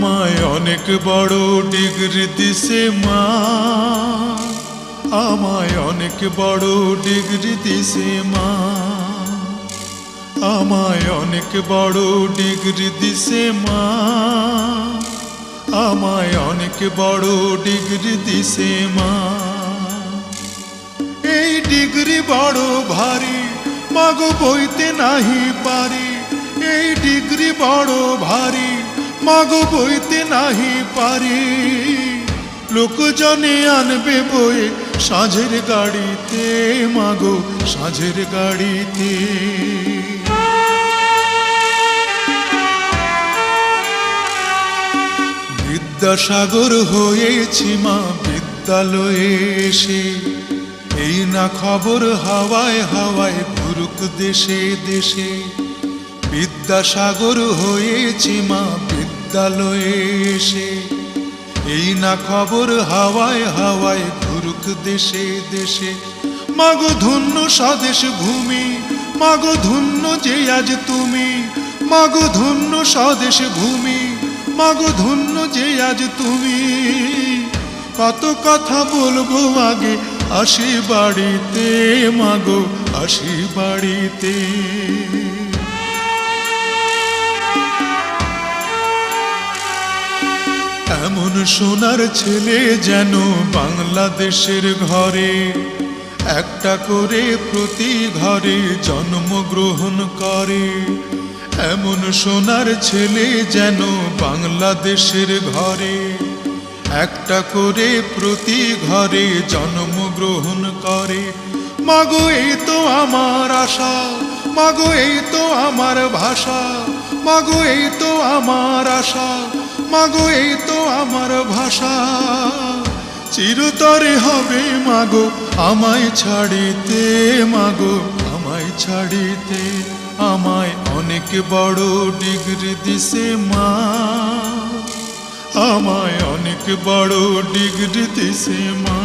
আমায় অনেক বড় ডিগ্রি দিছে মা, আমায় অনেক বড় ডিগ্রি দিছে মা, আমায় অনেক বড় ডিগ্রি দিছে মা, আমায় অনেক বড় ডিগ্রি দিছে মা। এই ডিগ্রি বড় ভারী মাগো বইতে নাহি পারি, এই ডিগ্রি বড় ভারী মাগো বইতে নাহি পারি। লোকজনে আনবে বয়ে সাঁঝের গাড়িতে মাগো সাঁঝের গাড়িতে। বিদ্যাসাগর হয়েছি মা বিদ্যালয়ে এসে, এই না খবর হাওয়ায় হাওয়ায় ঘুরুক দেশে দেশে। বিদ্যাসাগর হয়েছি মা বিদ্যালয়ে এসে, এই না খবর হাওয়ায় হাওয়ায় ঘুরুক দেশে দেশে। মাগো ধন্য স্বদেশ ভূমি, মাগো ধন্য যে আজ তুমি, মাগো ধন্য স্বদেশ ভূমি, মাগো ধন্য যে আজ তুমি। কত কথা বলবো আগে আসি বাড়িতে মাগো আসি বাড়িতে। এমন সোনার ছেলে যেন বাংলাদেশের ঘরে, একটা করে প্রতি ঘরে জন্মগ্রহণ করে। এমন সোনার ছেলে যেন বাংলাদেশের ঘরে, একটা করে প্রতি ঘরে জন্মগ্রহণ করে। মাগো এই তো আমার আশা, মাগো এই তো আমার ভাষা, মাগো এই তো আমার আশা, মাগো এই তো আমার ভাষা। চিরতরে হবে মাগো আমায় ছাড়িতে, মাগো আমায় ছাড়িতে। আমায় অনেক বড় ডিগ্রি দিছে মা, আমায় অনেক বড় ডিগ্রি দিছে মা,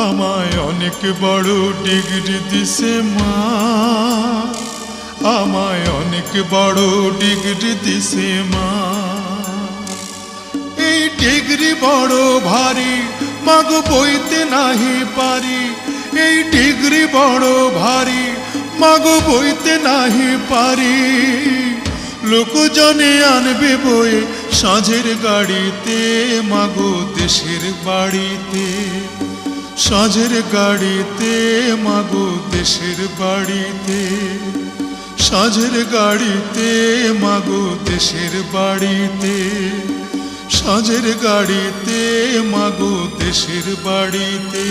আমায় অনেক বড় ডিগ্রি দিছে মা, আমায় অনেক বড় ডিগ্রি দিছে মা। এই ডিগ্রি বড় ভারী মাগো বইতে নাহি পারি, এই ডিগ্রি বড় ভারী মাগো বইতে নাহি পারি। লোকজনে আনবে বয়ে সাঁঝের গাড়িতে মাগো দেশের বাড়িতে, সাঁঝের গাড়িতে মাগো দেশের বাড়িতে, সাঁঝের গাড়িতে মাগো দেশের বাড়িতে, সাঁঝের গাড়িতে মাগো দেশের বাড়িতে।